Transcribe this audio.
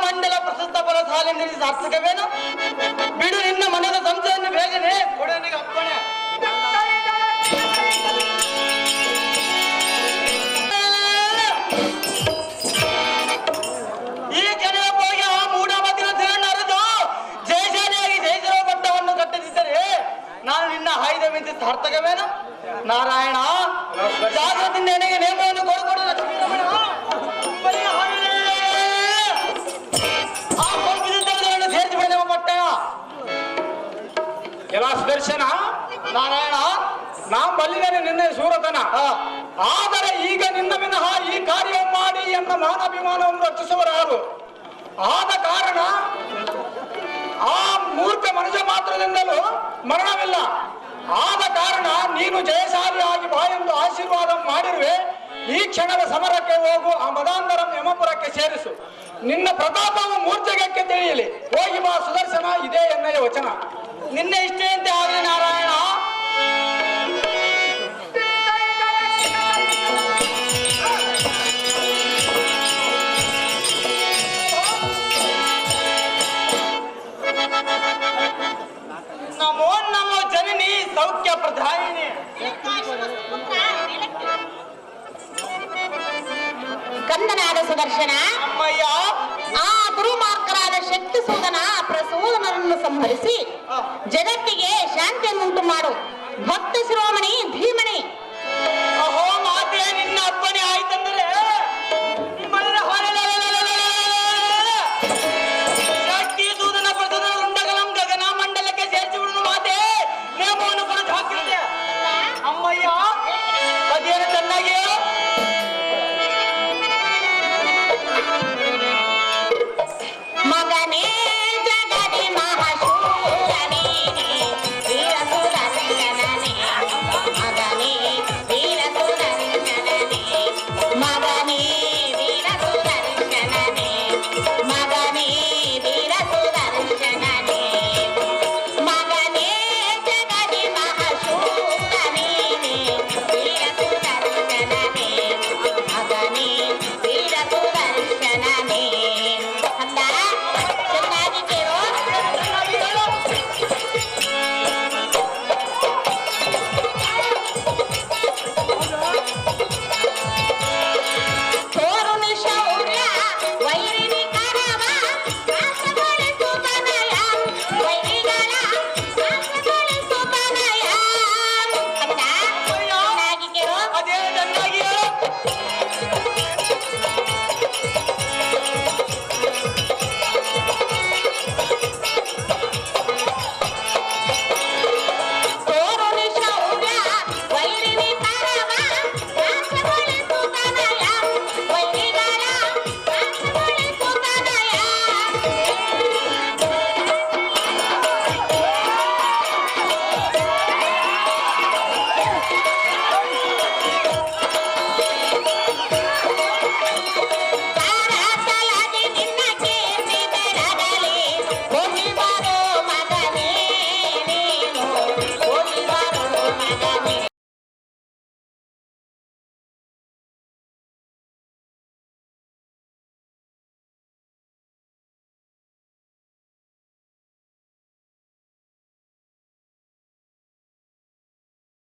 ಮಂಡಲ ಪ್ರಶಸ್ತ ಫಲ ಸಾಲಿ ನಿಲ್ಲಿಸಿ ಸಾರ್ಥಕವೇನು? ಬಿಡು ನಿನ್ನ ಮನದ ಸಂಶಯನ್ನು ಬೇಗನೆ ಕೊಡನಿಗೆ ಅಪ್ಪಣೆ. ಈ ಕೆಳಗೆ ಹೋಗಿ ಆ ಮೂಢಮತಿನ ತಿರುಣ್ಣರದು ಜಯಶಾಲಿಯಾಗಿ ಜಯಿಸಿರುವ ಪಟ್ಟವನ್ನು ಕಟ್ಟದಿದ್ದರೆ ನಾನು ನಿನ್ನ ಆಯುಧ ಮಿಂಚಿ ಸಾರ್ಥಕವೇನು? ನಾರಾಯಣ ಜಾಗೃತಿಯಿಂದ ನನಗೆ ನೇಮವನ್ನು ಕೊಡು ಲಕ್ಷ್ಮೀರಮಣ. ಆ ಕೊಂಬಿದ್ದನ್ನು ಸೇರಿಸಿ ಬಿಡಲೇವ ಪಟ್ಟಣ. ಎಲ್ಲ ಸುದರ್ಶನ ನಾರಾಯಣ ನಾ ಬಲ್ಲಿದ್ದೇನೆ ನಿನ್ನೆ ಸೂರತನ. ಆದರೆ ಈಗ ನಿನ್ನ ವಿನಃ ಈ ಕಾರ್ಯ ಮಾಡಿ ಎನ್ನ ಮಾನಾಭಿಮಾನವನ್ನು ರಕ್ಷಿಸುವರಾರು. ಆದ ಕಾರಣ ಆ ಮೂರ್ಖ ಮನುಷ್ಯ ಮಾತ್ರದಿಂದಲೂ ಮರಣವಿಲ್ಲ. ಆದ ಕಾರಣ ನೀನು ಜಯಶಾಲಿಯಾಗಿ ಬಾ ಎಂದು ಆಶೀರ್ವಾದ ಮಾಡಿರುವೆ. ಈ ಕ್ಷಣದ ಸಮರಕ್ಕೆ ಹೋಗು, ಆ ಮದಾಂಧರಂ ಯಮಪುರಕ್ಕೆ ಸೇರಿಸು. ನಿನ್ನ ಪ್ರತಾಪವು ಮೂರ್ಛೆಗಕ್ಕೆ ತಿಳಿಯಲಿ. ಹೋಗಿ ಬಾ ಸುದರ್ಶನ, ಇದೇ ಎನ್ನಯ ವಚನ. ನಿನ್ನೆ ಇಷ್ಟೇಂತೆ ಆಗಲಿ ನಾರಾಯಣ. ನಮೋ ನಮೋ ಜನನಿ ಸೌಖ್ಯ ಪ್ರಧಾಯಿನಿ. ಕಂದನಾದ ಸುದರ್ಶನ, ಅಮ್ಮಯ್ಯ ಆ ದುರ್ಮಾರ್ಗರಾದ ಶಕ್ತಿ ಸೂದನ ಪ್ರಸೂದನರನ್ನು ಸಂಹರಿಸಿ ಜಗತ್ತಿಗೆ ಶಾಂತಿಯನ್ನುಂಟು ಮಾಡು. ಭಕ್ತ ಶಿರೋಮಣಿ